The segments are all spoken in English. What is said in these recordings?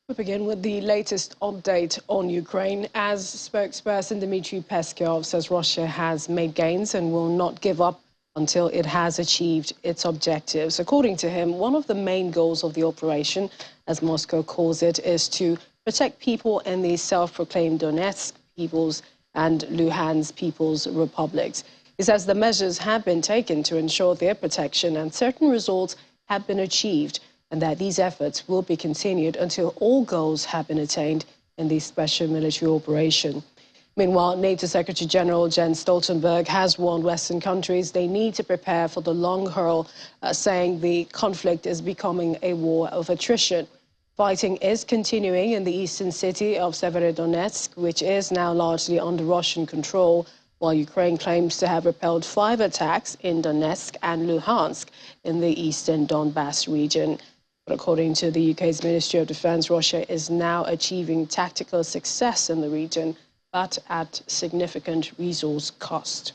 We begin with the latest update on Ukraine. As spokesperson Dmitry Peskov says, Russia has made gains and will not give up until it has achieved its objectives. According to him, one of the main goals of the operation, as Moscow calls it, is to protect people in the self-proclaimed Donetsk People's and Luhansk People's Republics. He says the measures have been taken to ensure their protection and certain results have been achieved, and that these efforts will be continued until all goals have been attained in the special military operation. Meanwhile, NATO Secretary General Jens Stoltenberg has warned Western countries they need to prepare for the long haul, saying the conflict is becoming a war of attrition. Fighting is continuing in the eastern city of Severodonetsk, which is now largely under Russian control, while Ukraine claims to have repelled 5 attacks in Donetsk and Luhansk in the eastern Donbass region. But according to the UK's Ministry of Defence, Russia is now achieving tactical success in the region, but at significant resource cost.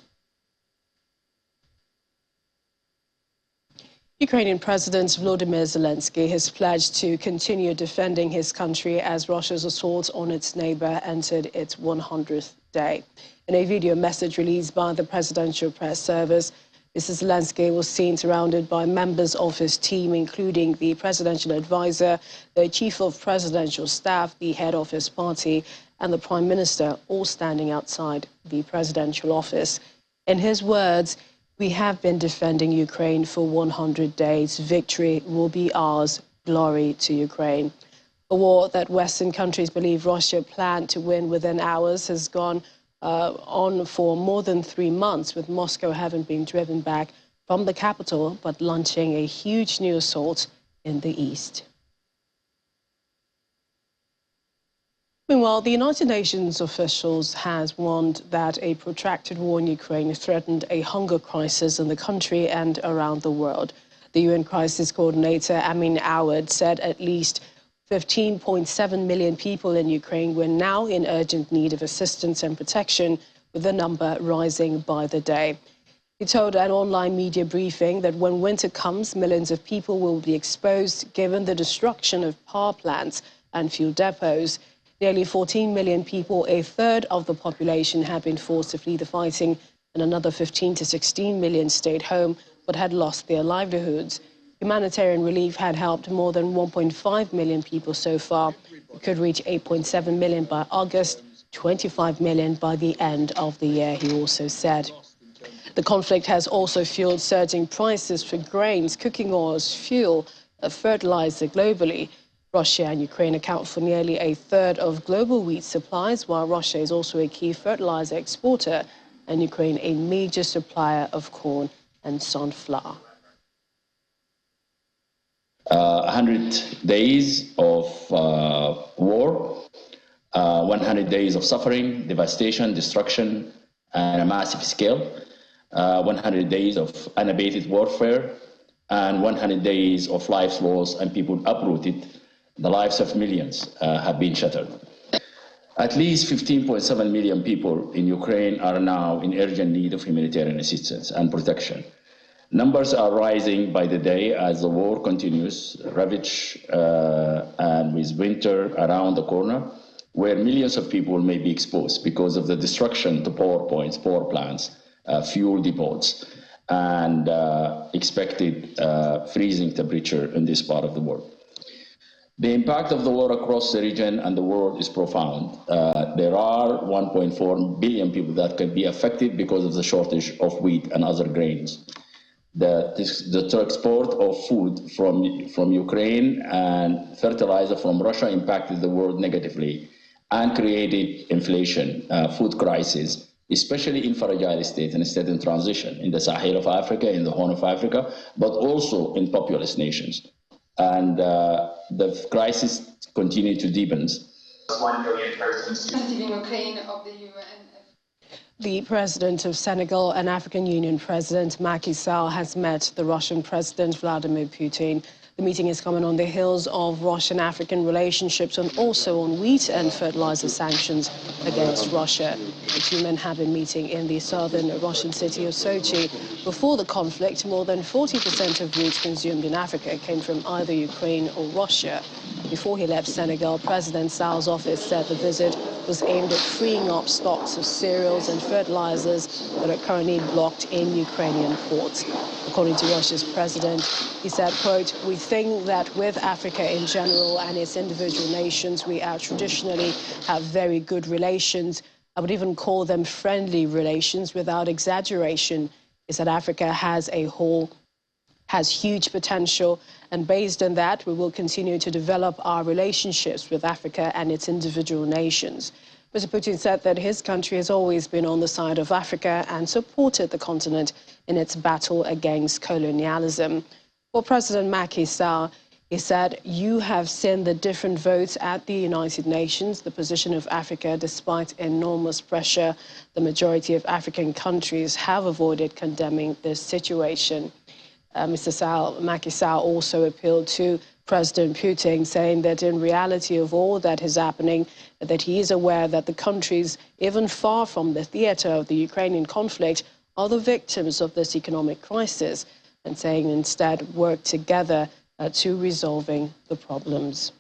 Ukrainian President Volodymyr Zelensky has pledged to continue defending his country as Russia's assault on its neighbor entered its 100th day. In a video message released by the Presidential Press Service, Mr. Zelensky was seen surrounded by members of his team, including the presidential advisor, the chief of presidential staff, the head of his party, and the prime minister, all standing outside the presidential office. In his words, "We have been defending Ukraine for 100 days. Victory will be ours. Glory to Ukraine." A war that Western countries believe Russia planned to win within hours has gone on for more than 3 months, with Moscow having been driven back from the capital, but launching a huge new assault in the east. Meanwhile, the United Nations officials has warned that a protracted war in Ukraine threatened a hunger crisis in the country and around the world. The UN Crisis Coordinator Amin Awad said at least 15.7 million people in Ukraine were now in urgent need of assistance and protection, with the number rising by the day. He told an online media briefing that when winter comes, millions of people will be exposed given the destruction of power plants and fuel depots. Nearly 14 million people, a third of the population, have been forced to flee the fighting, and another 15 to 16 million stayed home but had lost their livelihoods. Humanitarian relief had helped more than 1.5 million people so far. It could reach 8.7 million by August, 25 million by the end of the year, he also said. The conflict has also fueled surging prices for grains, cooking oils, fuel, fertilizer globally. Russia and Ukraine account for nearly a third of global wheat supplies, while Russia is also a key fertilizer exporter and Ukraine a major supplier of corn and sunflower. 100 days of war, 100 days of suffering, devastation, destruction, and a massive scale, 100 days of unabated warfare, and 100 days of lives lost and people uprooted. The lives of millions have been shattered. At least 15.7 million people in Ukraine are now in urgent need of humanitarian assistance and protection. Numbers are rising by the day as the war continues, ravage and with winter around the corner, where millions of people may be exposed because of the destruction to power points, power plants, fuel depots, and expected freezing temperature in this part of the world. The impact of the war across the region and the world is profound. There are 1.4 billion people that can be affected because of the shortage of wheat and other grains. The export of food from Ukraine and fertilizer from Russia impacted the world negatively and created inflation, food crisis, especially in fragile states and states in transition in the Sahel of Africa, in the Horn of Africa, but also in populous nations. And the crisis continues to deepen. 1 million persons. Ukraine of the UN. The president of Senegal and African Union President Macky Sall has met the Russian President Vladimir Putin. The meeting is coming on the heels of Russian-African relationships and also on wheat and fertilizer sanctions against Russia. The two men have been meeting in the southern Russian city of Sochi. Before the conflict, more than 40% of wheat consumed in Africa came from either Ukraine or Russia. Before he left Senegal, President Sall's office said the visit was aimed at freeing up stocks of cereals and fertilizers that are currently blocked in Ukrainian ports. According to Russia's president, he said, quote, "We think that with Africa in general and its individual nations, we traditionally have very good relations. I would even call them friendly relations without exaggeration." He said Africa has huge potential, and based on that, we will continue to develop our relationships with Africa and its individual nations. Mr. Putin said that his country has always been on the side of Africa and supported the continent in its battle against colonialism. For President Macky Sall, he said, "You have seen the different votes at the United Nations, the position of Africa. Despite enormous pressure, the majority of African countries have avoided condemning this situation." Macky Sall also appealed to President Putin, saying that in reality of all that is happening, that he is aware that the countries, even far from the theater of the Ukrainian conflict, are the victims of this economic crisis, and saying instead work together to resolving the problems.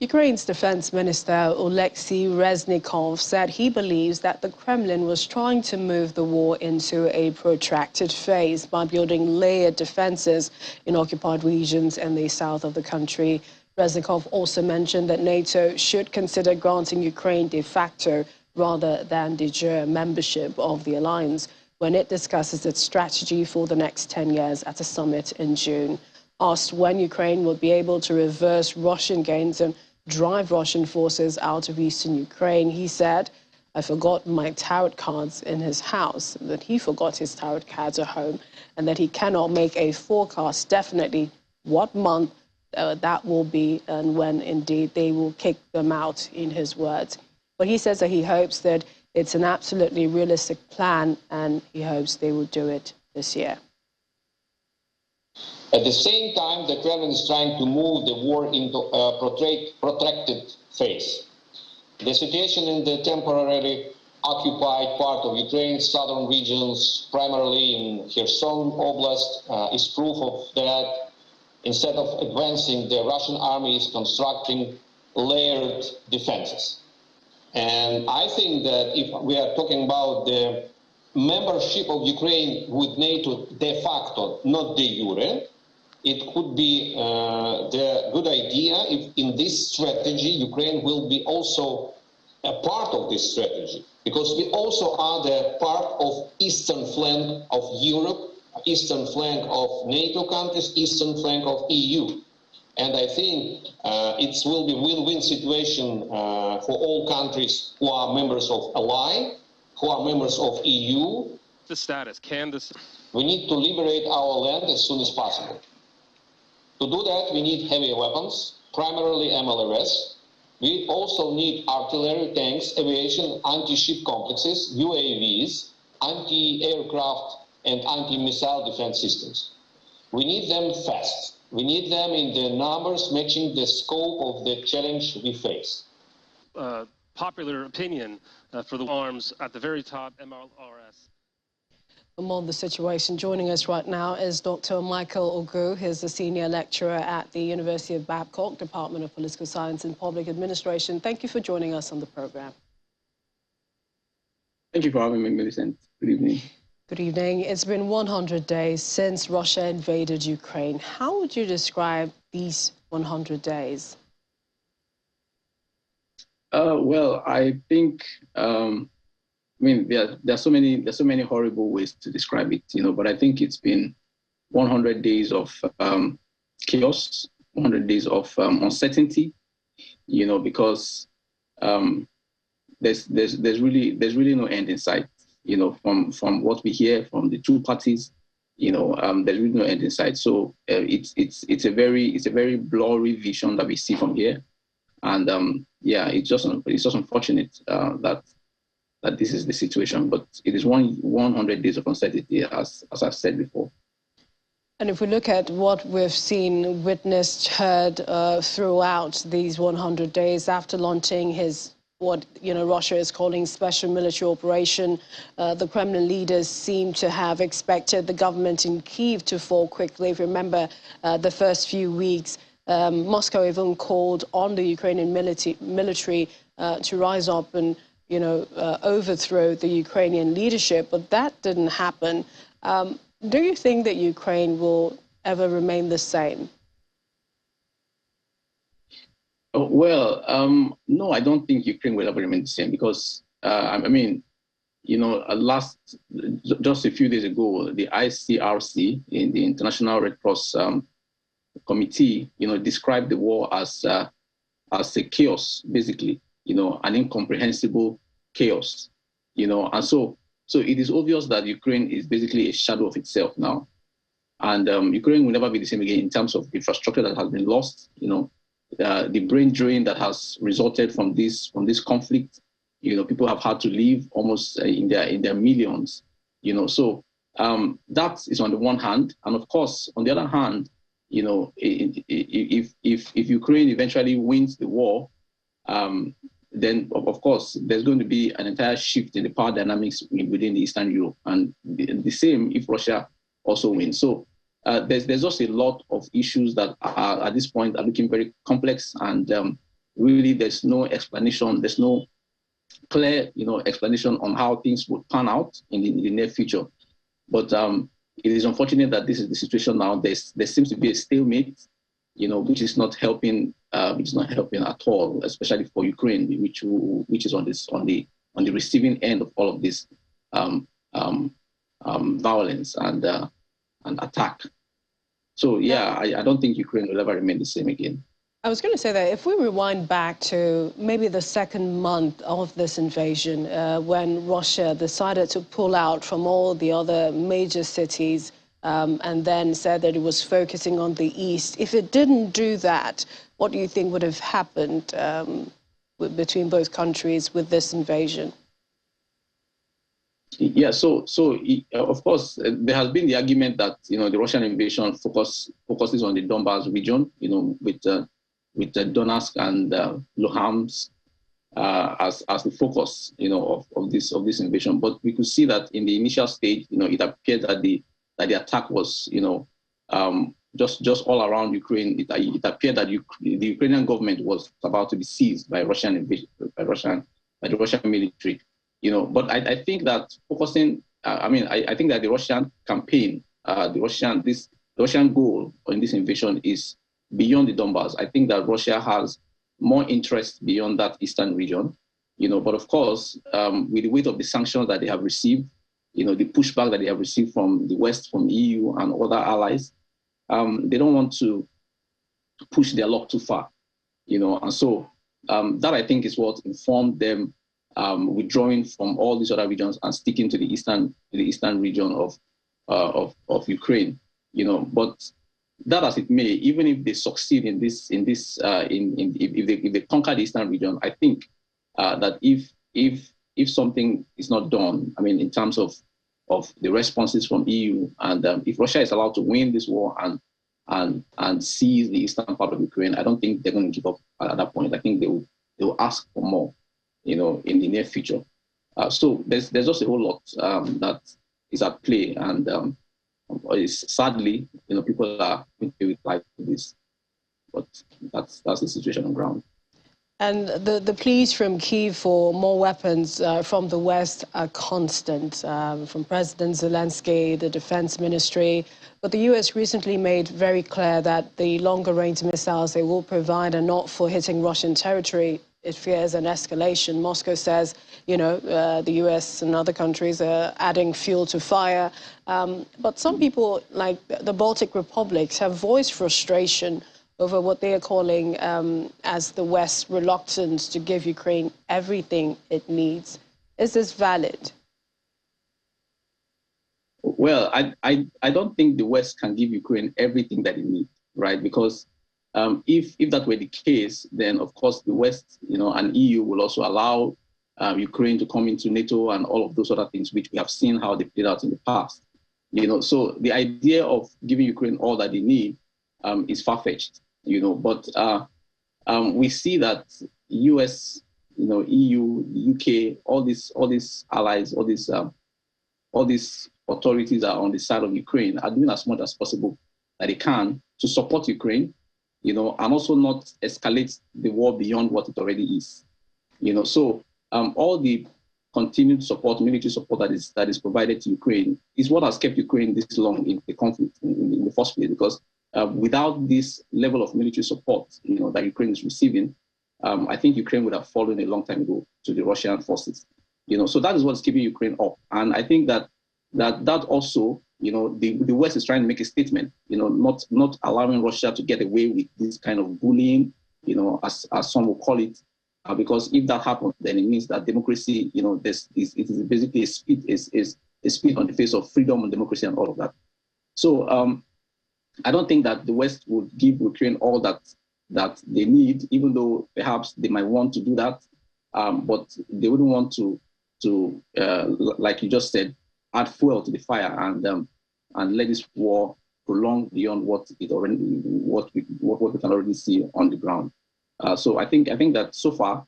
Ukraine's defense minister Oleksiy Reznikov said he believes that the Kremlin was trying to move the war into a protracted phase by building layered defenses in occupied regions in the south of the country. Reznikov also mentioned that NATO should consider granting Ukraine de facto rather than de jure membership of the alliance when it discusses its strategy for the next 10 years at a summit in June. Asked when Ukraine will be able to reverse Russian gains and drive Russian forces out of eastern Ukraine, he said, "I forgot my tarot cards in his house," that he forgot his tarot cards at home, and that he cannot make a forecast definitely what month that will be and when indeed they will kick them out, in his words. But he says that he hopes that it's an absolutely realistic plan, and he hopes they will do it this year. At the same time, the Kremlin is trying to move the war into a protracted phase. The situation in the temporarily occupied part of Ukraine's southern regions, primarily in Kherson Oblast, is proof of that. Instead of advancing, the Russian army is constructing layered defenses. And I think that if we are talking about the membership of Ukraine with NATO de facto, not de jure, it could be the good idea if in this strategy Ukraine will be also a part of this strategy, because we also are the part of eastern flank of Europe, eastern flank of NATO countries, eastern flank of EU. And I think it will be a win-win situation for all countries who are members of Ally, who are members of EU. The status, We need to liberate our land as soon as possible. To do that, we need heavy weapons, primarily MLRS. We also need artillery, tanks, aviation, anti-ship complexes, UAVs, anti-aircraft and anti-missile defense systems. We need them fast. We need them in the numbers matching the scope of the challenge we face. Popular opinion for the arms at the very top, MLRS. For more on the situation, joining us right now is Dr. Michael Ogu. He's a senior lecturer at the University of Babcock, Department of Political Science and Public Administration. Thank you for joining us on the program. Thank you for having me, Millicent. Good evening. Good evening. It's been 100 days since Russia invaded Ukraine. How would you describe these 100 days? Well, I think, there are so many horrible ways to describe it, but I think it's been 100 days of chaos, 100 days of uncertainty, because there's really no end in sight, from what we hear from the two parties, there's really no end in sight. So it's a very blurry vision that we see from here, and it's just unfortunate that this is the situation, but it is 100 days of uncertainty, as I've said before. And if we look at what we've seen, witnessed, heard throughout these 100 days after launching what Russia is calling special military operation, the Kremlin leaders seem to have expected the government in Kyiv to fall quickly. If you remember the first few weeks, Moscow even called on the Ukrainian military to rise up and overthrow the Ukrainian leadership, but that didn't happen. Do you think that Ukraine will ever remain the same? Well, no, I don't think Ukraine will ever remain the same because, just a few days ago, the ICRC, in the International Red Cross Committee, described the war as a chaos, basically, an incomprehensible chaos, and so it is obvious that Ukraine is basically a shadow of itself now. And Ukraine will never be the same again in terms of infrastructure that has been lost, the brain drain that has resulted from this conflict. People have had to leave almost in their millions. So that is on the one hand, and of course, on the other hand, if Ukraine eventually wins the war, then of course there's going to be an entire shift in the power dynamics within Eastern Europe, and the same if Russia also wins. So there's just a lot of issues that are, at this point, are looking very complex, and really there's no explanation. There's no clear, explanation on how things would pan out in the near future. But it is unfortunate that this is the situation now. There seems to be a stalemate, which is not helping. Which is not helping at all, especially for Ukraine, which is on the receiving end of all of this violence and attack. So yeah, I don't think Ukraine will ever remain the same again. I was going to say that if we rewind back to maybe the second month of this invasion, when Russia decided to pull out from all the other major cities, and then said that it was focusing on the east. If it didn't do that, what do you think would have happened between both countries with this invasion? Yeah, so of course, there has been the argument that, the Russian invasion focuses on the Donbas region, with Donetsk and Luhansk as the focus, of this invasion. But we could see that in the initial stage, it appeared that the attack was, just all around Ukraine. It appeared that the Ukrainian government was about to be seized by the Russian military. But I think that focusing, I think that the Russian campaign, the Russian goal in this invasion is beyond the Donbas. I think that Russia has more interest beyond that eastern region, but of course, with the weight of the sanctions that they have received, the pushback that they have received from the West, from the EU and other allies, they don't want to push their luck too far, and so that I think is what informed them withdrawing from all these other regions and sticking to the eastern region of Ukraine, But that as it may, even if they succeed if they conquer the eastern region, I think that if something is not done, in terms of the responses from EU, and if Russia is allowed to win this war and seize the eastern part of Ukraine, I don't think they're going to give up at that point. I think they will ask for more, in the near future. So there's just a whole lot that is at play, and sadly, people are going to reply to this, but that's the situation on ground. And the pleas from Kyiv for more weapons from the West are constant, from President Zelensky, the Defense Ministry. But the U.S. recently made very clear that the longer-range missiles they will provide are not for hitting Russian territory. It fears an escalation. Moscow says, the U.S. and other countries are adding fuel to fire. But some people, like the Baltic republics, have voiced frustration over what they are calling as the West's reluctance to give Ukraine everything it needs. Is this valid? Well, I don't think the West can give Ukraine everything that it needs, right? Because if that were the case, then of course the West, and EU will also allow Ukraine to come into NATO and all of those other things, which we have seen how they played out in the past. So the idea of giving Ukraine all that they need is far-fetched, but we see that US, EU, the UK, all these allies, all these authorities are on the side of Ukraine, are doing as much as possible that they can to support Ukraine, and also not escalate the war beyond what it already is. So all the continued support, military support that is provided to Ukraine is what has kept Ukraine this long in the conflict in the first place, because without this level of military support, that Ukraine is receiving, I think Ukraine would have fallen a long time ago to the Russian forces. So that is what's keeping Ukraine up. And I think that also, the West is trying to make a statement, not allowing Russia to get away with this kind of bullying, as some will call it, because if that happens, then it means that democracy, it is basically a spit on the face of freedom and democracy and all of that. So I don't think that the West would give Ukraine all that they need, even though perhaps they might want to do that, but they wouldn't want to like you just said, add fuel to the fire and let this war prolong beyond what we can already see on the ground. So I think that so far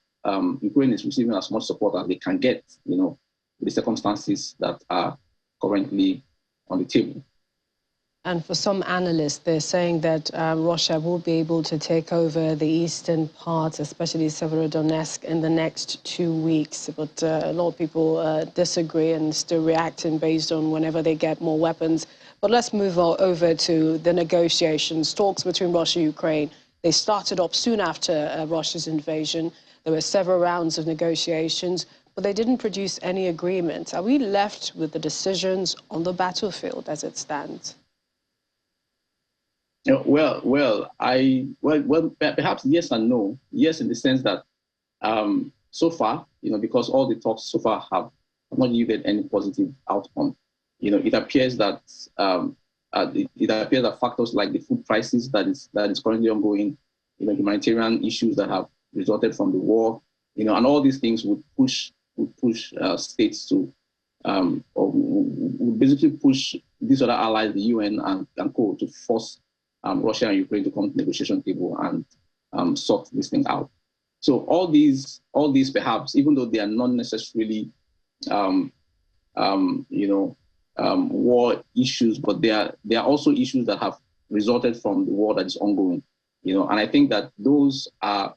Ukraine is receiving as much support as they can get, with the circumstances that are currently on the table. And for some analysts, they're saying that Russia will be able to take over the eastern parts, especially Severodonetsk, in the next 2 weeks. But a lot of people disagree and still reacting based on whenever they get more weapons. But let's move over to the negotiations, talks between Russia and Ukraine. They started up soon after Russia's invasion. There were several rounds of negotiations, but they didn't produce any agreement. Are we left with the decisions on the battlefield as it stands? Well, perhaps yes and no. Yes, in the sense that so far, because all the talks so far have not yielded any positive outcome. It appears that factors like the food crisis that is currently ongoing, humanitarian issues that have resulted from the war, and all these things would push states to, or would basically push these other allies, the UN and co, to force Russia and Ukraine to come to the negotiation table and sort this thing out. So all these perhaps, even though they are not necessarily, war issues, but they are also issues that have resulted from the war that is ongoing. And I think that those are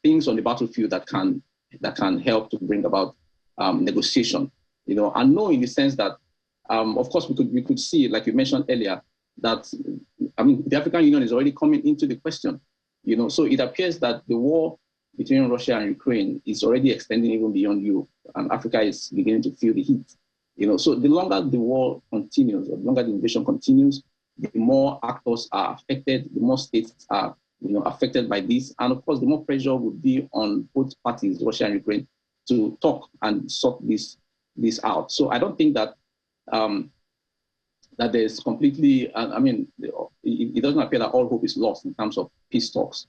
things on the battlefield that can help to bring about negotiation. And no, in the sense that, of course, we could see, like you mentioned earlier, that the African Union is already coming into the question. So it appears that the war between Russia and Ukraine is already extending even beyond Europe, and Africa is beginning to feel the heat. So the longer the war continues, or the longer the invasion continues, the more actors are affected, the more states are, affected by this, and of course, the more pressure would be on both parties, Russia and Ukraine, to talk and sort this out. So I don't think that that there's completely, it doesn't appear that all hope is lost in terms of peace talks,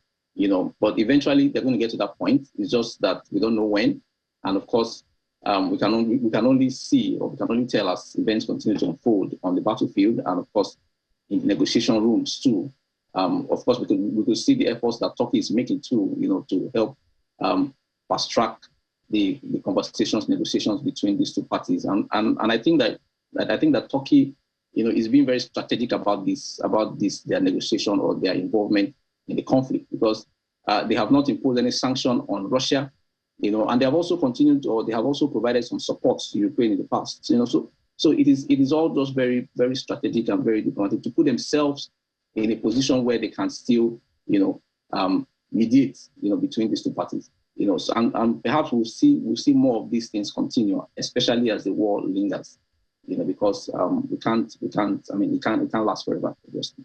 but eventually they're going to get to that point. It's just that we don't know when, and of course, we can only see, or we can only tell as events continue to unfold on the battlefield, and of course, in negotiation rooms too. Of course, we could see the efforts that Turkey is making too, to help fast track the conversations, negotiations between these two parties. And I think that Turkey, is being very strategic about their negotiation or their involvement in the conflict, because they have not imposed any sanction on Russia, and they have also they have also provided some support to Ukraine in the past, so it is all just very, very strategic and very diplomatic to put themselves in a position where they can still, mediate, between these two parties, so, and perhaps we'll see more of these things continue, especially as the war lingers, because it can't last forever, obviously.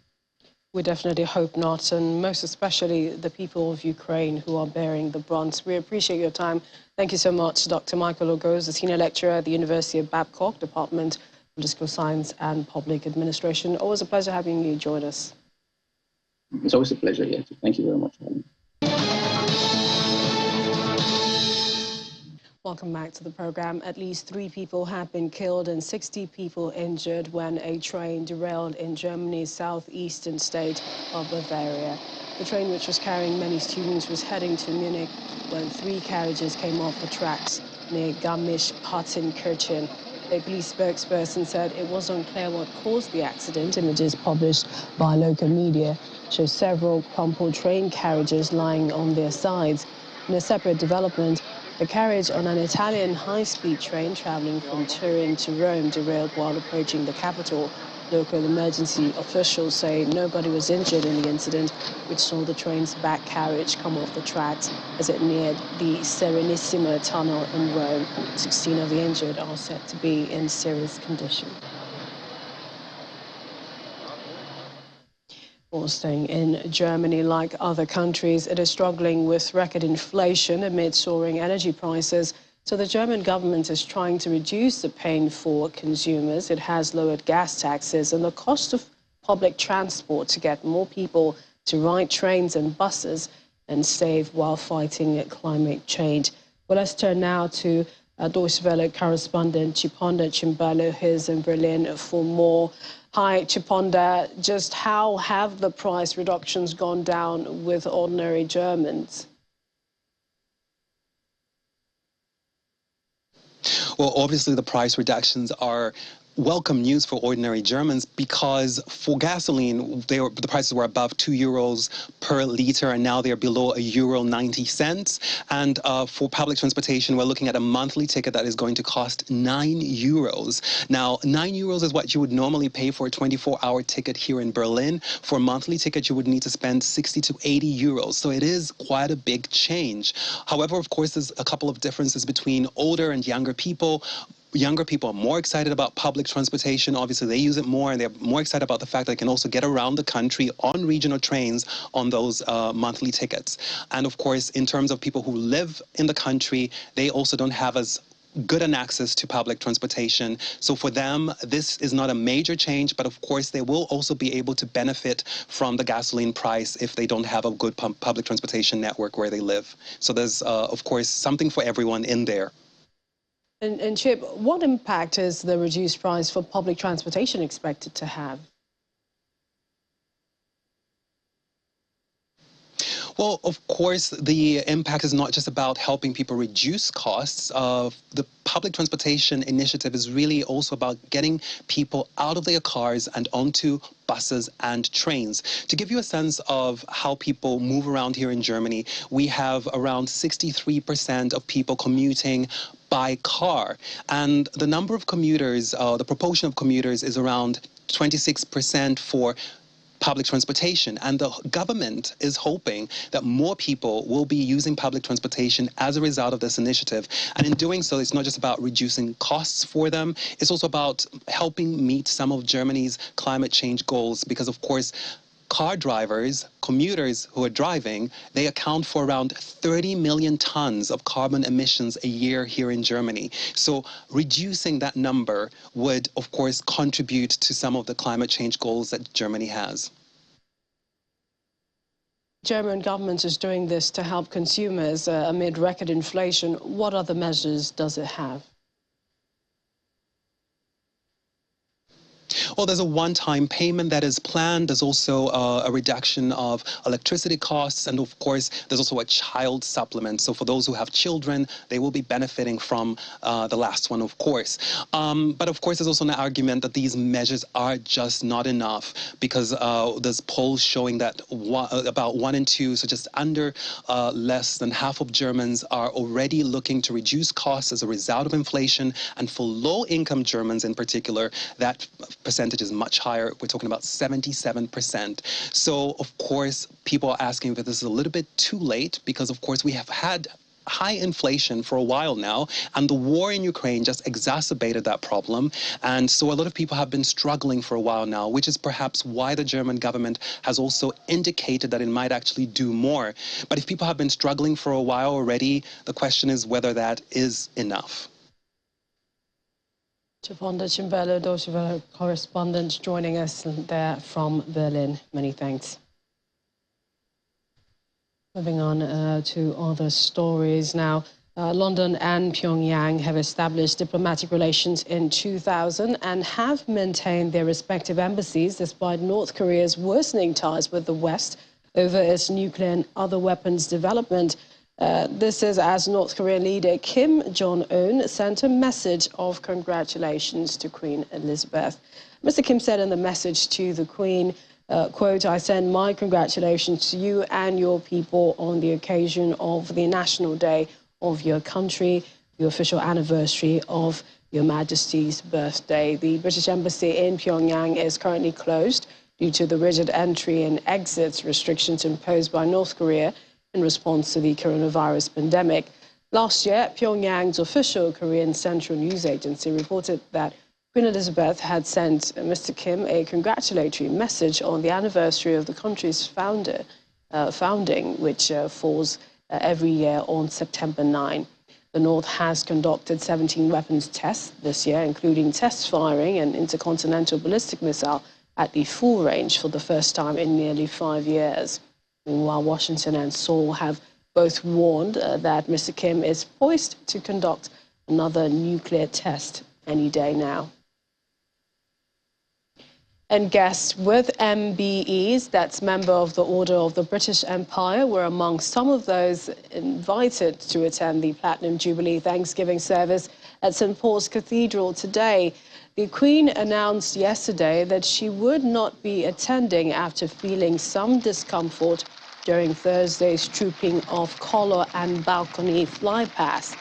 We definitely hope not, and most especially the people of Ukraine who are bearing the brunt. We appreciate your time. Thank you so much, Dr. Michael Ogoz, the Senior Lecturer at the University of Babcock, Department of Political Science and Public Administration. Always a pleasure having you join us. It's always a pleasure, yeah. Thank you very much for having me. Welcome back to the program. At least 3 people have been killed and 60 people injured when a train derailed in Germany's southeastern state of Bavaria. The train, which was carrying many students, was heading to Munich when 3 carriages came off the tracks near Garmisch-Partenkirchen. A police spokesperson said it was unclear what caused the accident. Images published by local media show several crumpled train carriages lying on their sides. In a separate development, the carriage on an Italian high-speed train traveling from Turin to Rome derailed while approaching the capital. Local emergency officials say nobody was injured in the incident, which saw the train's back carriage come off the tracks as it neared the Serenissima tunnel in Rome. 16 of the injured are said to be in serious condition. Or staying in Germany, like other countries, it is struggling with record inflation amid soaring energy prices. So the German government is trying to reduce the pain for consumers. It has lowered gas taxes and the cost of public transport to get more people to ride trains and buses and save while fighting climate change. Well, let's turn now to Deutsche Welle correspondent Chiponda Chimbalo, who's in Berlin for more. Hi, Chiponda. Just how have the price reductions gone down with ordinary Germans? Well, obviously, the price reductions are welcome news for ordinary Germans because for gasoline, the prices were above €2 per liter, and now they're below €1.90. And for public transportation, we're looking at a monthly ticket that is going to cost €9. Now, €9 is what you would normally pay for a 24-hour ticket here in Berlin. For a monthly ticket, you would need to spend €60 to €80. So it is quite a big change. However, of course, there's a couple of differences between older and younger people. Younger people are more excited about public transportation. Obviously, they use it more, and they're more excited about the fact that they can also get around the country on regional trains on those monthly tickets. And of course, in terms of people who live in the country, they also don't have as good an access to public transportation. So for them, this is not a major change, but of course, they will also be able to benefit from the gasoline price if they don't have a good public transportation network where they live. So there's, of course, something for everyone in there. And Chip, what impact is the reduced price for public transportation expected to have? Well, of course, the impact is not just about helping people reduce costs. The public transportation initiative is really also about getting people out of their cars and onto buses and trains. To give you a sense of how people move around here in Germany, we have around 63% of people commuting by car. And the number of commuters, the proportion of commuters is around 26% for public transportation, and the government is hoping that more people will be using public transportation as a result of this initiative. And in doing so, it's not just about reducing costs for them, it's also about helping meet some of Germany's climate change goals, because of course, car drivers, commuters who are driving, they account for around 30 million tons of carbon emissions a year here in Germany. So reducing that number would, of course, contribute to some of the climate change goals that Germany has. German government is doing this to help consumers amid record inflation. What other measures does it have? Well, there's a one-time payment that is planned. There's also a reduction of electricity costs. And of course, there's also a child supplement. So for those who have children, they will be benefiting from the last one, of course. But of course, there's also an argument that these measures are just not enough, because there's polls showing that about 1 in 2, so just under less than half of Germans are already looking to reduce costs as a result of inflation. And for low-income Germans in particular, that percentage is much higher. We're talking about 77%. So, of course, people are asking if this is a little bit too late, because, of course, we have had high inflation for a while now, and the war in Ukraine just exacerbated that problem. And so a lot of people have been struggling for a while now, which is perhaps why the German government has also indicated that it might actually do more. But if people have been struggling for a while already, the question is whether that is enough. Chiponda Chimbalo, Deutsche Welle correspondent, joining us there from Berlin. Many thanks. Moving on to other stories now. London and Pyongyang have established diplomatic relations in 2000 and have maintained their respective embassies despite North Korea's worsening ties with the West over its nuclear and other weapons development. This is as North Korean leader Kim Jong-un sent a message of congratulations to Queen Elizabeth. Mr. Kim said in the message to the Queen, quote, "I send my congratulations to you and your people on the occasion of the National Day of your country, the official anniversary of Your Majesty's birthday." The British Embassy in Pyongyang is currently closed due to the rigid entry and exit restrictions imposed by North Korea in response to the coronavirus pandemic. Last year, Pyongyang's official Korean Central News Agency reported that Queen Elizabeth had sent Mr. Kim a congratulatory message on the anniversary of the country's founding, which falls every year on September 9. The North has conducted 17 weapons tests this year, including test firing an intercontinental ballistic missile at the full range for the first time in nearly 5 years. Meanwhile, Washington and Seoul have both warned that Mr. Kim is poised to conduct another nuclear test any day now. And guests with MBEs, that's Member of the Order of the British Empire, were among some of those invited to attend the Platinum Jubilee Thanksgiving service at St. Paul's Cathedral today. The Queen announced yesterday that she would not be attending after feeling some discomfort during Thursday's trooping of collar and balcony flypast.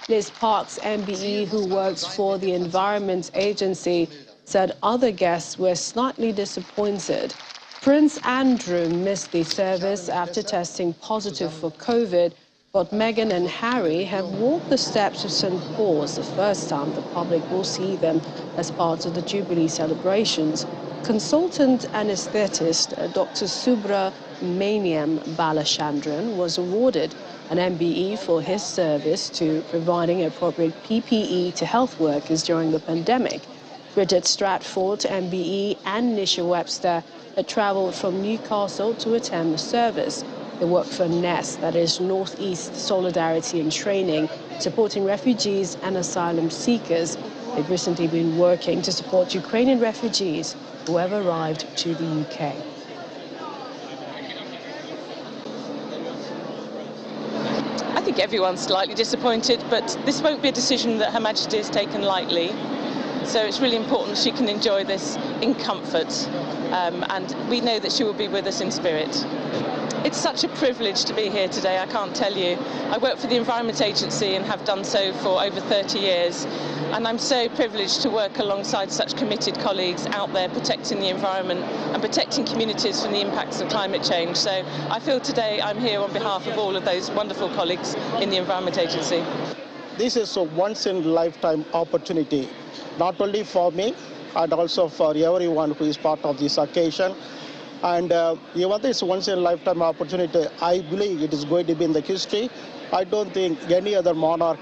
Liz Parks, MBE, who works for the Environment Agency, said other guests were slightly disappointed. Prince Andrew missed the service after testing positive for COVID, but Meghan and Harry have walked the steps of St. Paul's, the first time the public will see them as part of the Jubilee celebrations. Consultant anesthetist Dr. Subramaniam Balachandran was awarded an MBE for his service to providing appropriate PPE to health workers during the pandemic. Bridget Stratford, MBE, and Nisha Webster had travelled from Newcastle to attend the service. They work for NEST, that is Northeast Solidarity and Training, supporting refugees and asylum seekers. They've recently been working to support Ukrainian refugees who have arrived to the UK. I think everyone's slightly disappointed, but this won't be a decision that Her Majesty has taken lightly. So it's really important she can enjoy this in comfort, and we know that she will be with us in spirit. It's such a privilege to be here today, I can't tell you. I work for the Environment Agency and have done so for over 30 years, and I'm so privileged to work alongside such committed colleagues out there protecting the environment and protecting communities from the impacts of climate change. So I feel today I'm here on behalf of all of those wonderful colleagues in the Environment Agency. This is a once-in-a-lifetime opportunity, not only for me, and also for everyone who is part of this occasion. And even this once-in-a-lifetime opportunity, I believe it is going to be in the history. I don't think any other monarch,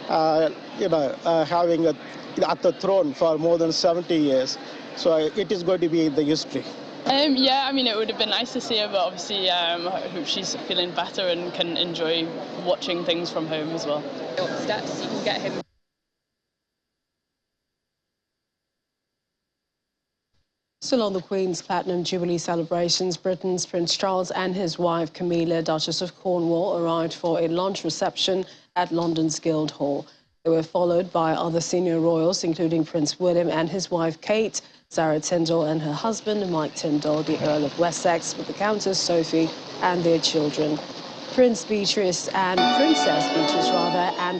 having at the throne for more than 70 years. So it is going to be in the history. Yeah, I mean, it would have been nice to see her, but obviously I hope she's feeling better and can enjoy watching things from home as well. Steps you can get him. Still on the Queen's Platinum Jubilee celebrations, Britain's Prince Charles and his wife Camilla, Duchess of Cornwall, arrived for a lunch reception at London's Guildhall. They were followed by other senior royals, including Prince William and his wife Kate, Sarah Tyndall and her husband Mike Tyndall, the Earl of Wessex, with the Countess Sophie and their children. Princess Beatrice, and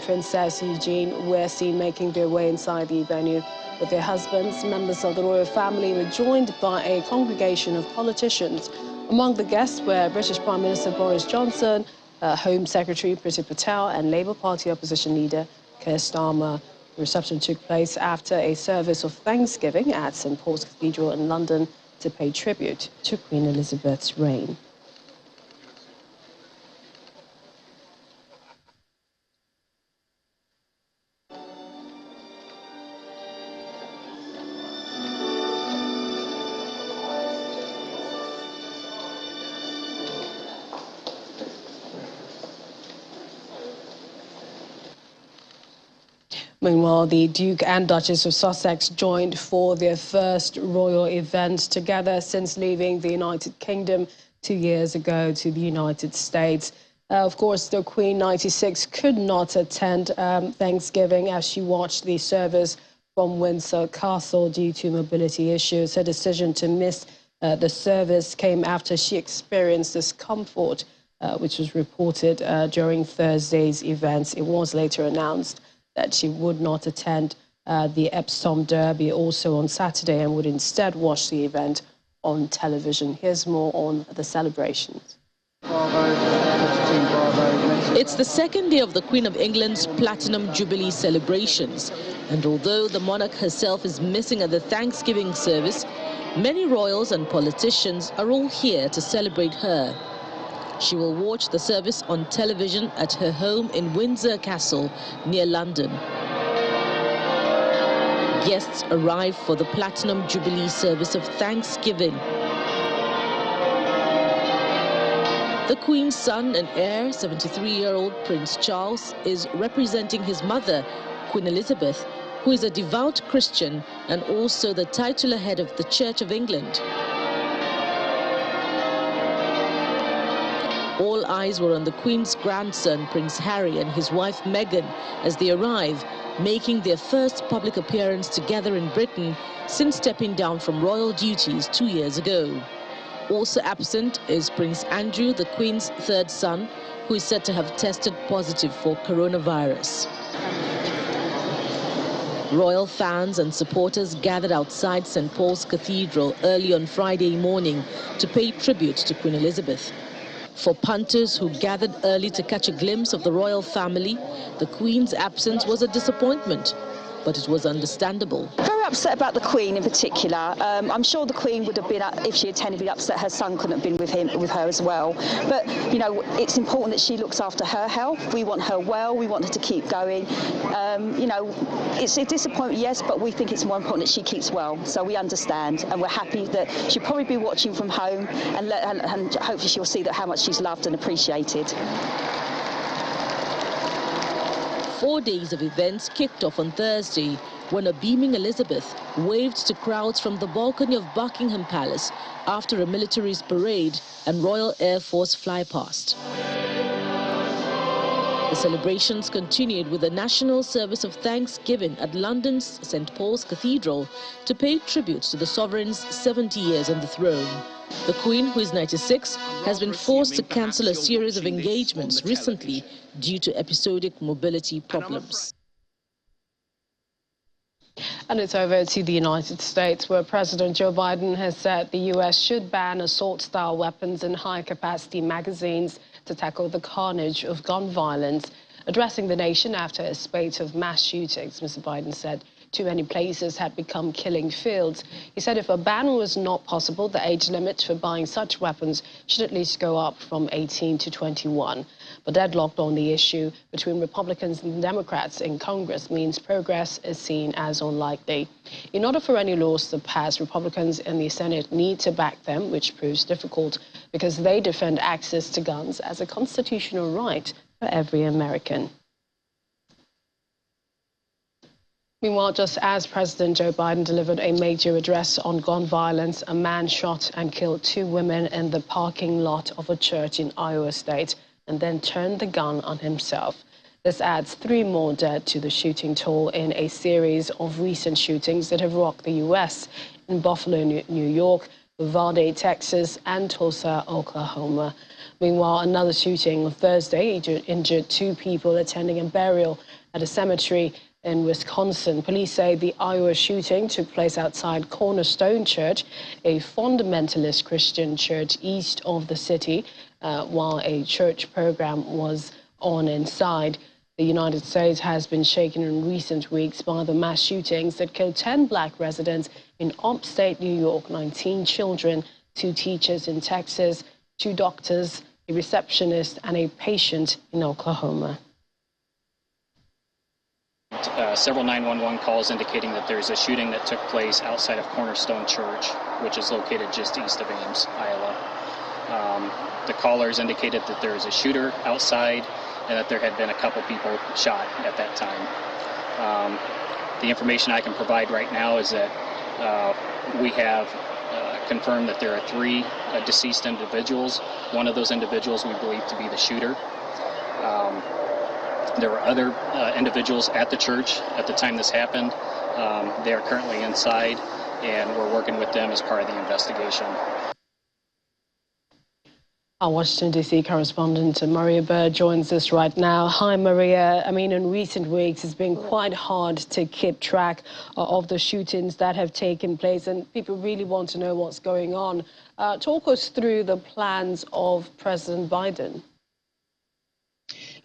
Princess Eugene were seen making their way inside the venue with their husbands. Members of the royal family were joined by a congregation of politicians. Among the guests were British Prime Minister Boris Johnson, Home Secretary Priti Patel, and Labour Party opposition leader Keir Starmer. The reception took place after a service of Thanksgiving at St. Paul's Cathedral in London to pay tribute to Queen Elizabeth's reign. Meanwhile, the Duke and Duchess of Sussex joined for their first royal event together since leaving the United Kingdom 2 years ago to the United States. Of course, the Queen, 96, could not attend Thanksgiving as she watched the service from Windsor Castle due to mobility issues. Her decision to miss the service came after she experienced discomfort, which was reported during Thursday's events. It was later announced that she would not attend the Epsom Derby also on Saturday and would instead watch the event on television. Here's more on the celebrations. It's the second day of the Queen of England's Platinum Jubilee celebrations, and although the monarch herself is missing at the Thanksgiving service, many royals and politicians are all here to celebrate her. She will watch the service on television at her home in Windsor Castle, near London. Guests arrive for the Platinum Jubilee service of Thanksgiving. The Queen's son and heir, 73-year-old Prince Charles, is representing his mother, Queen Elizabeth, who is a devout Christian and also the titular head of the Church of England. All eyes were on the Queen's grandson, Prince Harry, and his wife Meghan as they arrive, making their first public appearance together in Britain since stepping down from royal duties 2 years ago. Also absent is Prince Andrew, the Queen's third son, who is said to have tested positive for coronavirus. Royal fans and supporters gathered outside St. Paul's Cathedral early on Friday morning to pay tribute to Queen Elizabeth. For punters who gathered early to catch a glimpse of the royal family, the Queen's absence was a disappointment, but it was understandable. Very upset about the Queen in particular. I'm sure the Queen would have been, if she attended, be upset her son couldn't have been with her as well. But, you know, it's important that she looks after her health. We want her well, we want her to keep going. You know, it's a disappointment, yes, but we think it's more important that she keeps well. So we understand, and we're happy that she'll probably be watching from home, and hopefully she'll see that how much she's loved and appreciated. 4 days of events kicked off on Thursday when a beaming Elizabeth waved to crowds from the balcony of Buckingham Palace after a military's parade and Royal Air Force flypast. The celebrations continued with a national service of Thanksgiving at London's St. Paul's Cathedral to pay tribute to the sovereign's 70 years on the throne. The Queen, who is 96, has been forced to cancel a series of engagements recently due to episodic mobility problems. And it's over to the United States, where President Joe Biden has said the U.S. should ban assault-style weapons in high-capacity magazines to tackle the carnage of gun violence. Addressing the nation after a spate of mass shootings, Mr. Biden said too many places had become killing fields. He said if a ban was not possible, the age limit for buying such weapons should at least go up from 18 to 21. But deadlocked on the issue between Republicans and Democrats in Congress means progress is seen as unlikely. In order for any laws to pass, Republicans in the Senate need to back them, which proves difficult because they defend access to guns as a constitutional right for every American. Meanwhile, just as President Joe Biden delivered a major address on gun violence, a man shot and killed 2 women in the parking lot of a church in Iowa State and then turned the gun on himself. This adds 3 more dead to the shooting toll in a series of recent shootings that have rocked the U.S. in Buffalo, New York, Uvalde, Texas, and Tulsa, Oklahoma. Meanwhile, another shooting on Thursday injured 2 people attending a burial at a cemetery in Wisconsin. Police say the Iowa shooting took place outside Cornerstone Church, a fundamentalist Christian church east of the city, while a church program was on inside. The United States has been shaken in recent weeks by the mass shootings that killed 10 black residents in upstate New York, 19 children, 2 teachers in Texas, 2 doctors, a receptionist, and a patient in Oklahoma. Several 911 calls indicating that there's a shooting that took place outside of Cornerstone Church, which is located just east of Ames, Iowa. The callers indicated that there was a shooter outside and that there had been a couple people shot at that time. The information I can provide right now is that we have confirmed that there are 3 deceased individuals. One of those individuals we believe to be the shooter. There were other individuals at the church at the time this happened. They are currently inside, and we're working with them as part of the investigation. Our Washington, D.C. correspondent Maria Bird joins us right now. Hi, Maria. I mean, in recent weeks, it's been quite hard to keep track of the shootings that have taken place, and people really want to know what's going on. Talk us through the plans of President Biden.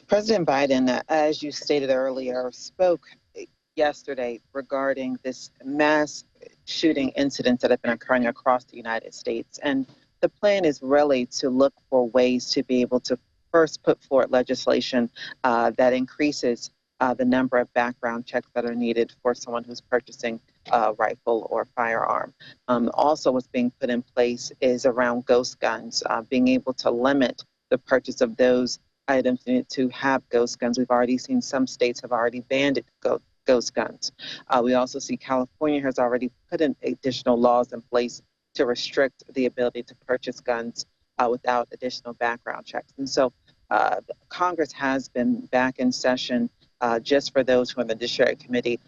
President Biden, as you stated earlier, spoke yesterday regarding this mass shooting incidents that have been occurring across the United States. And the plan is really to look for ways to be able to first put forward legislation that increases the number of background checks that are needed for someone who's purchasing a rifle or firearm. Also, what's being put in place is around ghost guns, being able to limit the purchase of those items needed to have ghost guns. We've already seen some states have already banned ghost guns. We also see California has already put in additional laws in place to restrict the ability to purchase guns without additional background checks. And so Congress has been back in session just for those who are in the Judiciary Committee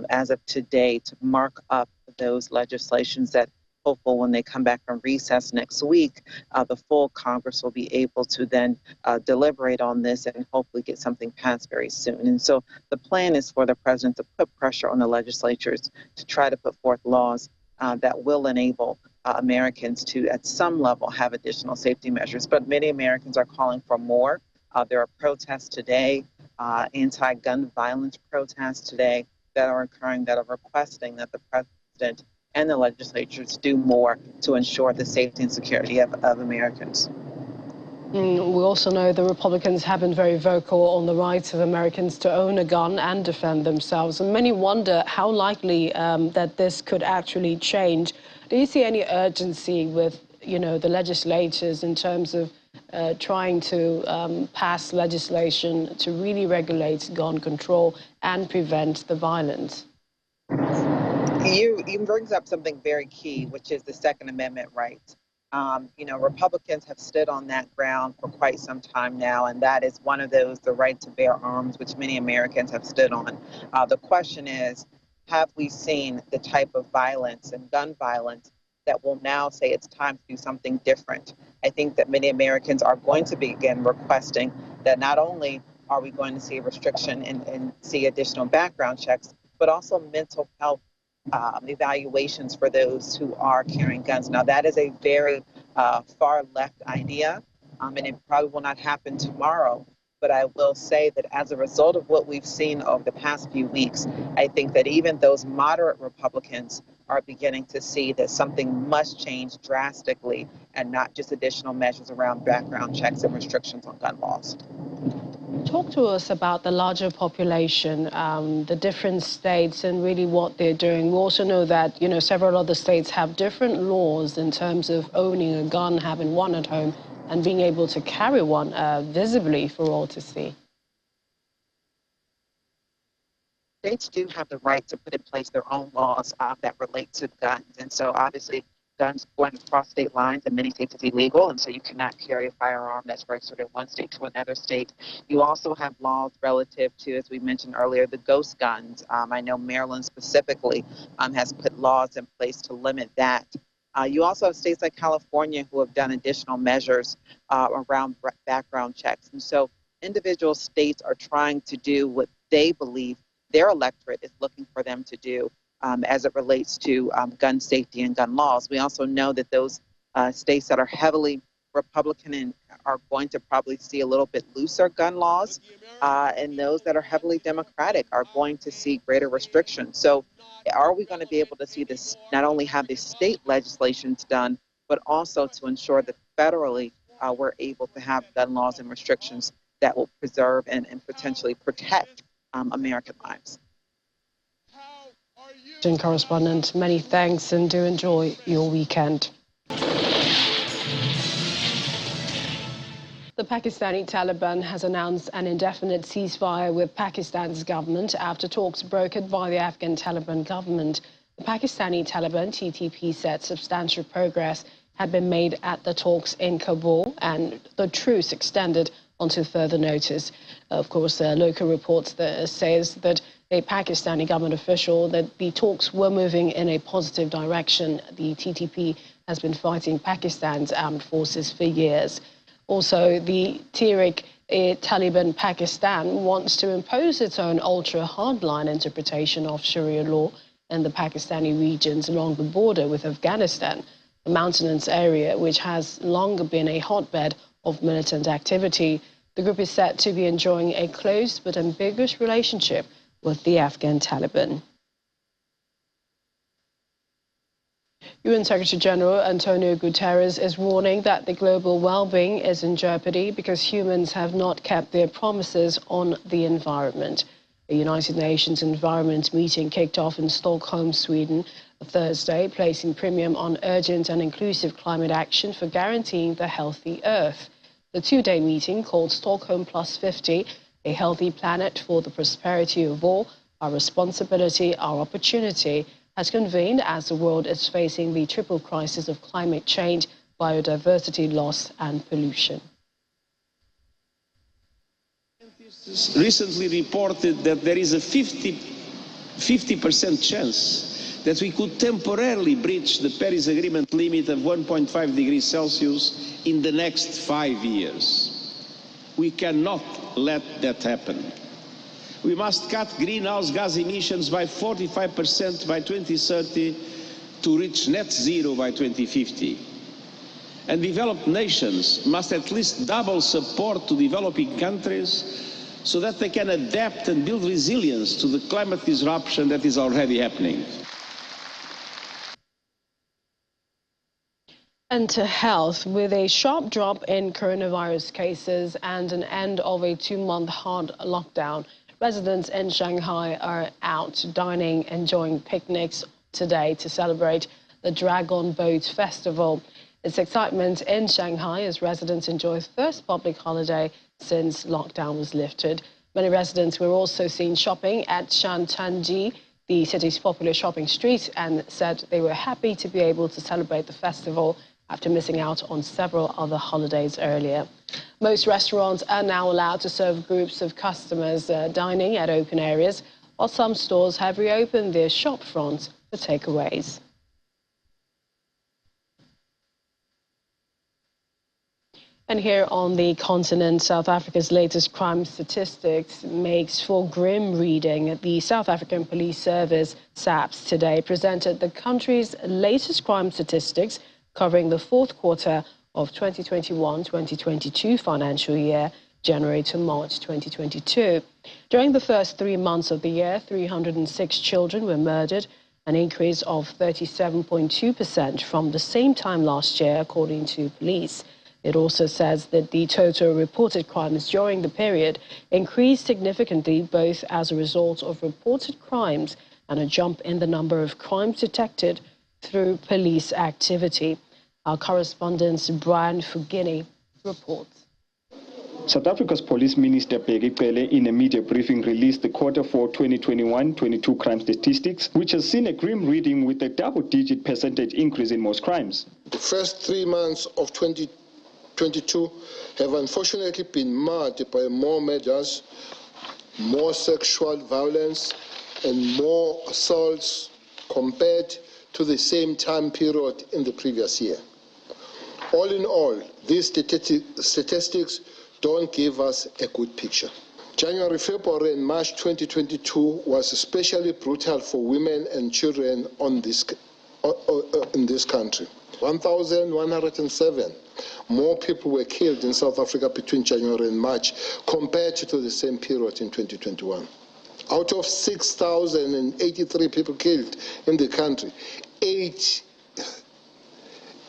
as of today to mark up those legislations that hopeful when they come back from recess next week, the full Congress will be able to then deliberate on this and hopefully get something passed very soon. And so the plan is for the president to put pressure on the legislatures to try to put forth laws that will enable Americans to, at some level, have additional safety measures. But many Americans are calling for more. There are protests today, anti-gun violence protests today that are occurring that are requesting that the president and the legislatures do more to ensure the safety and security of Americans. We also know the Republicans have been very vocal on the rights of Americans to own a gun and defend themselves. And many wonder how likely that this could actually change. Do you see any urgency with, the legislatures in terms of trying to pass legislation to really regulate gun control and prevent the violence? You brings up something very key, which is the Second Amendment rights. Republicans have stood on that ground for quite some time now, and that is one of those, the right to bear arms, which many Americans have stood on. The question is, have we seen the type of violence and gun violence that will now say it's time to do something different? I think that many Americans are going to begin requesting that not only are we going to see a restriction and see additional background checks, but also mental health evaluations for those who are carrying guns. Now, that is a very far left idea, and it probably will not happen tomorrow. But I will say that as a result of what we've seen over the past few weeks, I think that even those moderate Republicans are beginning to see that something must change drastically and not just additional measures around background checks and restrictions on gun laws. Talk to us about the larger population, the different states, and really what they're doing. We also know that, several other states have different laws in terms of owning a gun, having one at home, and being able to carry one visibly for all to see. States do have the right to put in place their own laws that relate to guns. And so obviously guns going across state lines in many states is illegal, and so you cannot carry a firearm that's registered in one state to another state. You also have laws relative to, as we mentioned earlier, the ghost guns. I know Maryland specifically has put laws in place to limit that. You also have states like California who have done additional measures around background checks. And so individual states are trying to do what they believe their electorate is looking for them to do as it relates to gun safety and gun laws. We also know that those states that are heavily Republican and are going to probably see a little bit looser gun laws, and those that are heavily Democratic are going to see greater restrictions. So are we going to be able to see this, not only have the state legislations done, but also to ensure that federally we're able to have gun laws and restrictions that will preserve and potentially protect American lives? Correspondent, many thanks, and do enjoy your weekend. The Pakistani Taliban has announced an indefinite ceasefire with Pakistan's government after talks brokered by the Afghan Taliban government. The Pakistani Taliban, TTP, said substantial progress had been made at the talks in Kabul and the truce extended until further notice. Of course, local reports says that a Pakistani government official that the talks were moving in a positive direction. The TTP has been fighting Pakistan's armed forces for years. Also, the Tehrik-e-Taliban Pakistan wants to impose its own ultra-hardline interpretation of Sharia law in the Pakistani regions along the border with Afghanistan, a mountainous area which has long been a hotbed of militant activity. The group is said to be enjoying a close but ambiguous relationship with the Afghan Taliban. UN Secretary-General Antonio Guterres is warning that the global well-being is in jeopardy because humans have not kept their promises on the environment. The United Nations Environment meeting kicked off in Stockholm, Sweden, Thursday, placing premium on urgent and inclusive climate action for guaranteeing the healthy Earth. The two-day meeting, called Stockholm Plus 50, a healthy planet for the prosperity of all, our responsibility, our opportunity, has convened as the world is facing the triple crisis of climate change, biodiversity loss and pollution. Recently reported that there is a 50% chance that we could temporarily breach the Paris Agreement limit of 1.5 degrees Celsius in the next 5 years. We cannot let that happen. We must cut greenhouse gas emissions by 45% by 2030 to reach net zero by 2050. And developed nations must at least double support to developing countries so that they can adapt and build resilience to the climate disruption that is already happening. And to health, with a sharp drop in coronavirus cases and an end of a 2-month hard lockdown, residents in Shanghai are out dining, enjoying picnics today to celebrate the Dragon Boat Festival. It's excitement in Shanghai as residents enjoy the first public holiday since lockdown was lifted. Many residents were also seen shopping at Shantanji, the city's popular shopping street, and said they were happy to be able to celebrate the festival after missing out on several other holidays earlier. Most restaurants are now allowed to serve groups of customers dining at open areas, while some stores have reopened their shop fronts for takeaways. And here on the continent, South Africa's latest crime statistics makes for grim reading. The South African Police Service, SAPS, today presented the country's latest crime statistics covering the fourth quarter of 2021-2022 financial year, January to March 2022. During the first 3 months of the year, 306 children were murdered, an increase of 37.2% from the same time last year, according to police. It also says that the total reported crimes during the period increased significantly, both as a result of reported crimes and a jump in the number of crimes detected through police activity. Our correspondent Brian Fugini reports. South Africa's Police Minister Bheki Cele, in a media briefing, released the quarter 4 2021-22 crime statistics, which has seen a grim reading with a double-digit percentage increase in most crimes. The first 3 months of 2022 have unfortunately been marred by more murders, more sexual violence, and more assaults compared to the same time period in the previous year. All in all, these statistics don't give us a good picture. January, February, and March 2022 was especially brutal for women and children in this country. 1,107 more people were killed in South Africa between January and March compared to the same period in 2021. Out of 6,083 people killed in the country,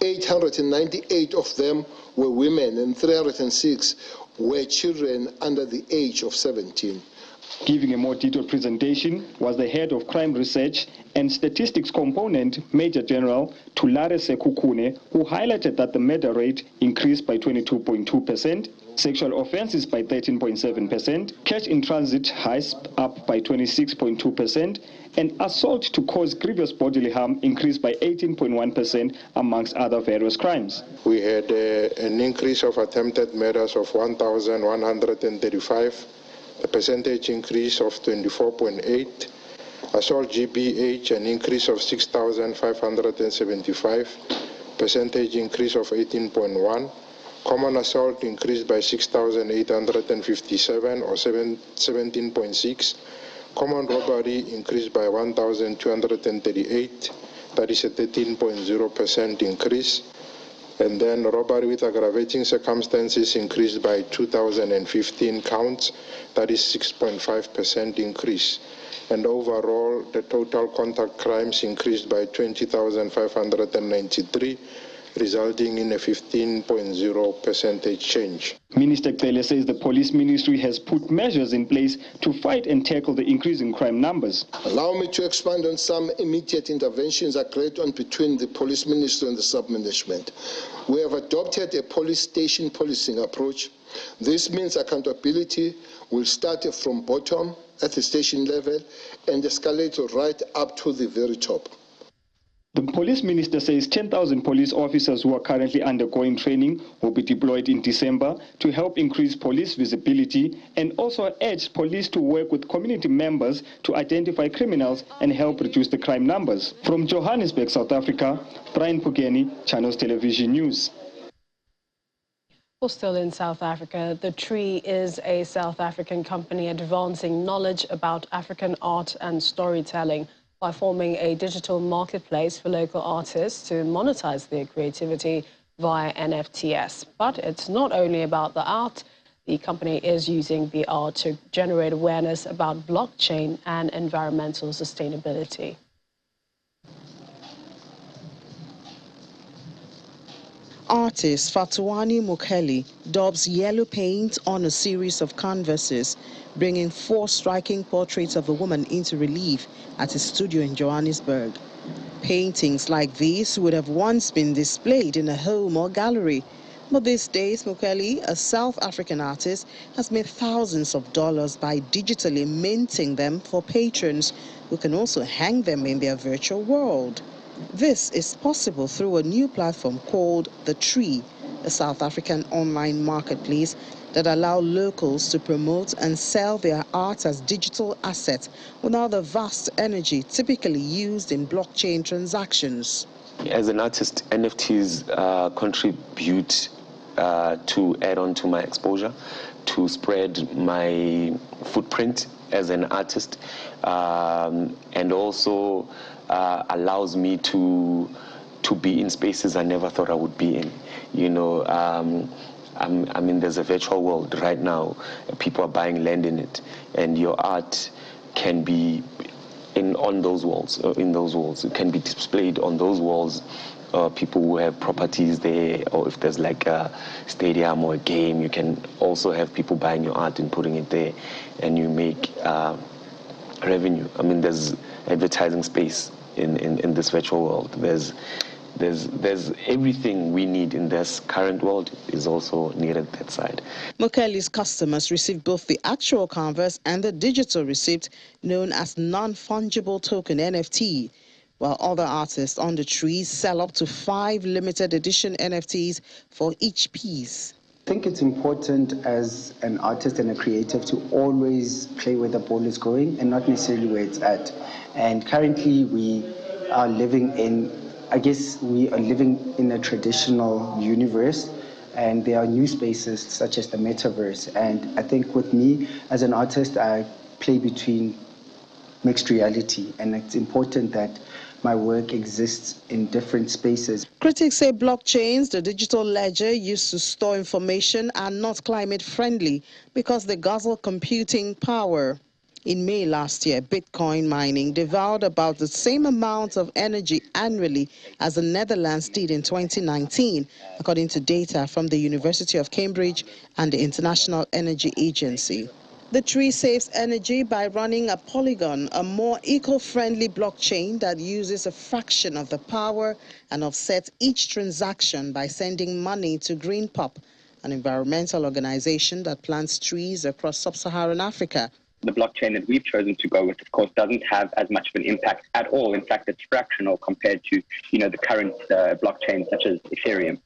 898 of them were women and 306 were children under the age of 17. Giving a more detailed presentation was the head of crime research and statistics component, Major General Tulare Sekukune, who highlighted that the murder rate increased by 22.2%, sexual offenses by 13.7%, cash in transit heist up by 26.2%, and assault to cause grievous bodily harm increased by 18.1%, amongst other various crimes. We had an increase of attempted murders of 1,135, a percentage increase of 24.8. Assault GBH, an increase of 6,575, percentage increase of 18.1. Common assault increased by 6,857 or 17.6. Common robbery increased by 1,238, that is a 13.0% increase. And then robbery with aggravating circumstances increased by 2,015 counts, that is 6.5% increase. And overall, the total contact crimes increased by 20,593, resulting in a 15.0% change. Minister Cele says the police ministry has put measures in place to fight and tackle the increasing crime numbers. Allow me to expand on some immediate interventions agreed on between the police ministry and the sub-management. We have adopted a police station policing approach. This means accountability will start from bottom at the station level and escalate right up to the very top. The police minister says 10,000 police officers who are currently undergoing training will be deployed in December to help increase police visibility, and also urged police to work with community members to identify criminals and help reduce the crime numbers. From Johannesburg, South Africa, Brian Pugeni, Channels Television News. Well, still in South Africa, The Tree is a South African company advancing knowledge about African art and storytelling by forming a digital marketplace for local artists to monetize their creativity via NFTs. But it's not only about the art. The company is using the art to generate awareness about blockchain and environmental sustainability. Artist Fatuani Mokeli daubs yellow paint on a series of canvases, bringing 4 striking portraits of a woman into relief at his studio in Johannesburg. Paintings like these would have once been displayed in a home or gallery, but these days Mokeli, a South African artist, has made thousands of dollars by digitally minting them for patrons who can also hang them in their virtual world. This is possible through a new platform called The Tree, a South African online marketplace that allows locals to promote and sell their art as digital assets without the vast energy typically used in blockchain transactions. As an artist, NFTs contribute to add on to my exposure, to spread my footprint as an artist, and also allows me to be in spaces I never thought I would be in. You know, I mean, there's a virtual world right now. People are buying land in it, and your art can be on those walls. It can be displayed on those walls. People who have properties there, or if there's like a stadium or a game, you can also have people buying your art and putting it there, and you make revenue. I mean, there's advertising space in this virtual world. There's everything we need in this current world is also needed that side. Mokeli's customers receive both the actual canvas and the digital receipt, known as non-fungible token NFT, while other artists on The Tree sell up to 5 limited edition NFTs for each piece. I think it's important as an artist and a creative to always play where the ball is going and not necessarily where it's at. And currently we are living in, I guess we are living in a traditional universe, and there are new spaces such as the metaverse. And I think with me as an artist, I play between mixed reality, and it's important that my work exists in different spaces. Critics say blockchains, the digital ledger used to store information, are not climate friendly because they guzzle computing power. In May last year, Bitcoin mining devoured about the same amount of energy annually as the Netherlands did in 2019, according to data from the University of Cambridge and the International Energy Agency. The tree saves energy by running a Polygon, a more eco-friendly blockchain that uses a fraction of the power and offsets each transaction by sending money to Green Pop, an environmental organization that plants trees across sub-Saharan Africa. The blockchain that we've chosen to go with, of course, doesn't have as much of an impact at all. In fact, it's fractional compared to, the current blockchains such as Ethereum.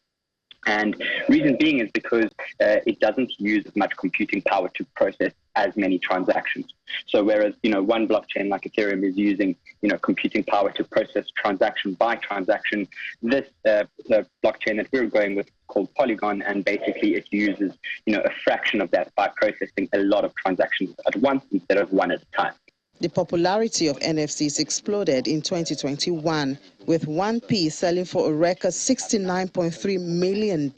And reason being is because it doesn't use as much computing power to process as many transactions. So whereas, one blockchain like Ethereum is using, computing power to process transaction by transaction, this the blockchain that we're going with is called Polygon, and basically it uses, a fraction of that by processing a lot of transactions at once instead of one at a time. The popularity of NFTs exploded in 2021, with 1p selling for a record $69.3 million.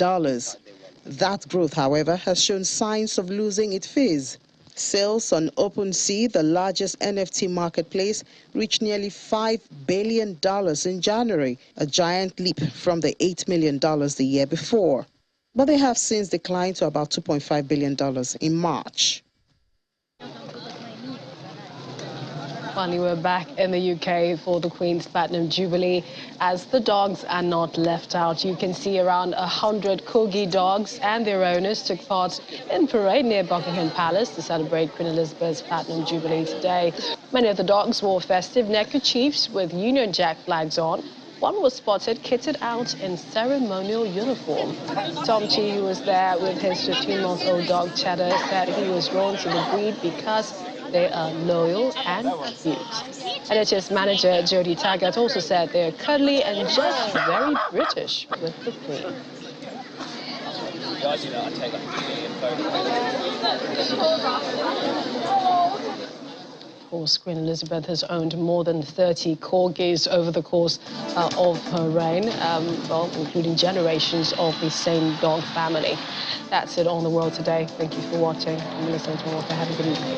That growth, however, has shown signs of losing its fizz. Sales on OpenSea, the largest NFT marketplace, reached nearly $5 billion in January, a giant leap from the $8 million the year before. But they have since declined to about $2.5 billion in March. Finally, we're back in the UK for the Queen's Platinum Jubilee. As the dogs are not left out, you can see around 100 corgi dogs and their owners took part in parade near Buckingham Palace to celebrate Queen Elizabeth's Platinum Jubilee today. Many of the dogs wore festive neckerchiefs with Union Jack flags on. One was spotted kitted out in ceremonial uniform. Tom Chi, who was there with his 15-month-old dog Cheddar, said he was drawn to the breed because they are loyal and cute. NHS manager Jodie Taggart also said they are cuddly and just very British with the Queen. Of course, Queen Elizabeth has owned more than 30 corgis over the course of her reign, including generations of the same dog family. That's it on The World Today. Thank you for watching. I'm listening to Walker. Have a good evening.